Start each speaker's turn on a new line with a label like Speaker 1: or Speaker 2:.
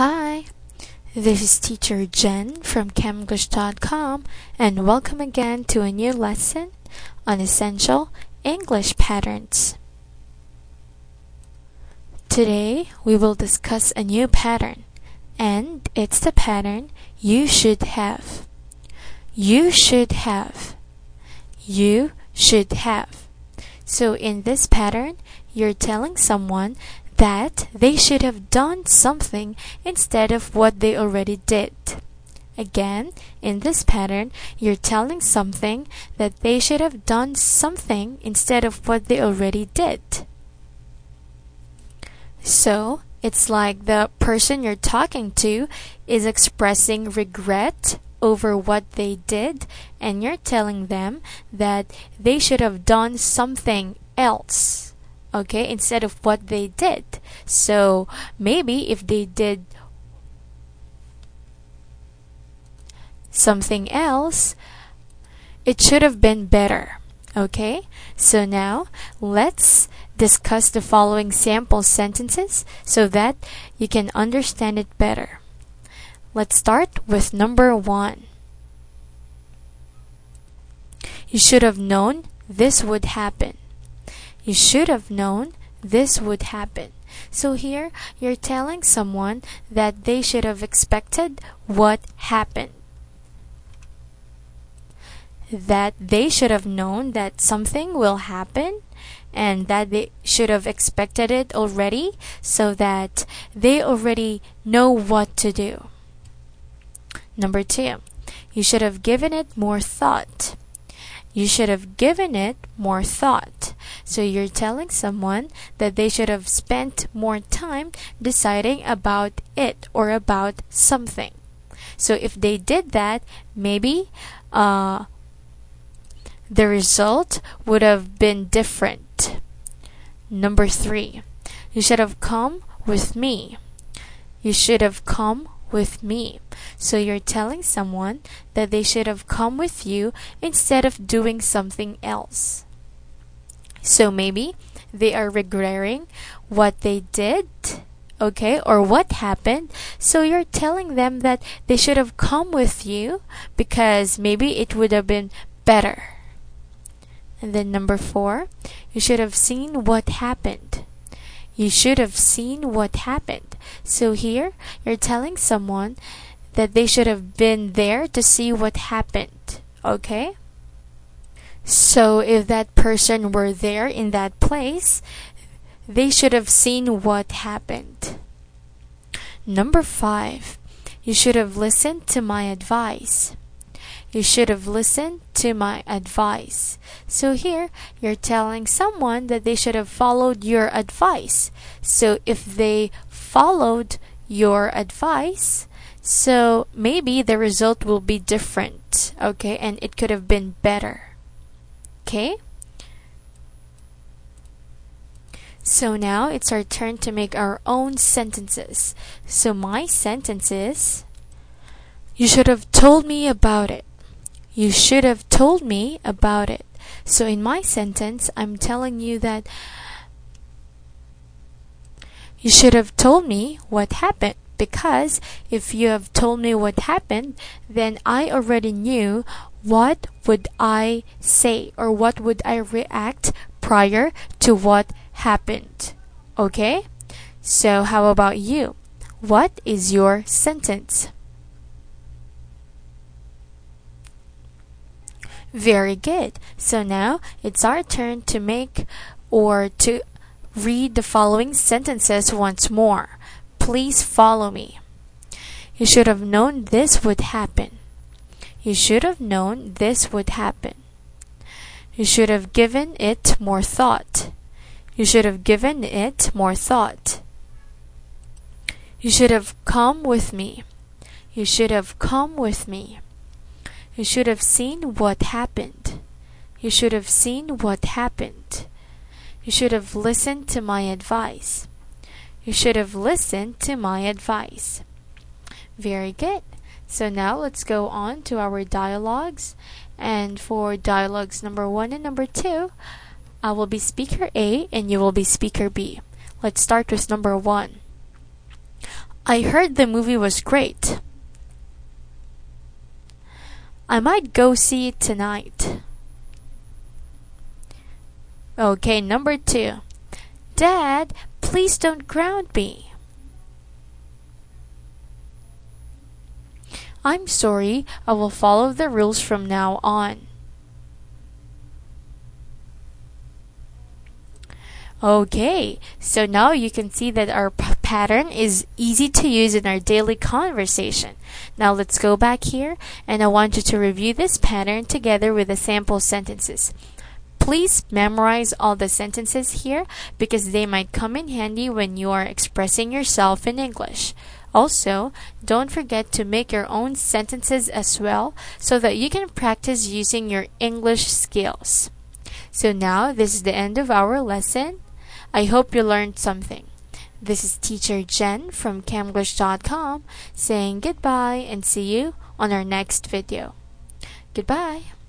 Speaker 1: Hi, this is teacher Jen from Camglish.com and welcome again to a new lesson on essential English patterns. Today we will discuss a new pattern, and it's the pattern you should have. You should have. You should have. So in this pattern, you're telling someone that they should have done something instead of what they already did. Again, in this pattern, you're telling something that they should have done something instead of what they already did. So, it's like the person you're talking to is expressing regret over what they did, and you're telling them that they should have done something else, okay, instead of what they did. So maybe if they did something else, it should have been better. Okay, so now let's discuss the following sample sentences so that you can understand it better. Let's start with number 1. You should have known this would happen. You should have known this would happen. So here, you're telling someone that they should have expected what happened. That they should have known that something will happen and that they should have expected it already so that they already know what to do. Number 2, you should have given it more thought. You should have given it more thought. So you're telling someone that they should have spent more time deciding about it or about something. So if they did that, maybe the result would have been different. Number 3, you should have come with me. You should have come with me. So you're telling someone that they should have come with you instead of doing something else. So maybe they are regretting what they did, okay, or what happened. So you're telling them that they should have come with you because maybe it would have been better. And then number 4, you should have seen what happened. You should have seen what happened. So here, you're telling someone that they should have been there to see what happened, okay? So if that person were there in that place, they should have seen what happened. Number 5, you should have listened to my advice. You should have listened to my advice. So here, you're telling someone that they should have followed your advice. So if they followed your advice, so maybe the result will be different, okay, and it could have been better. Okay? So now it's our turn to make our own sentences. So my sentence is, you should have told me about it. You should have told me about it. So in my sentence, I'm telling you that you should have told me what happened, because if you have told me what happened, then I already knew what would I say or what would I react prior to what happened. Okay? So how about you? What is your sentence? Very good. So now it's our turn to make or to read the following sentences once more. Please follow me. You should have known this would happen. You should have known this would happen. You should have given it more thought. You should have given it more thought. You should have come with me. You should have come with me. You should have seen what happened. You should have seen what happened. You should have listened to my advice. You should have listened to my advice. Very good. So now let's go on to our dialogues. And for dialogues number 1 and number 2, I will be speaker A and you will be speaker B. Let's start with number 1. I heard the movie was great. I might go see it tonight. Okay, number 2. Dad, please don't ground me. I'm sorry, I will follow the rules from now on. Okay, so now you can see that our pattern is easy to use in our daily conversation. Now let's go back here, and I want you to review this pattern together with the sample sentences. Please memorize all the sentences here because they might come in handy when you are expressing yourself in English. Also, don't forget to make your own sentences as well so that you can practice using your English skills. So now, this is the end of our lesson. I hope you learned something. This is Teacher Jen from Camglish.com saying goodbye and see you on our next video. Goodbye.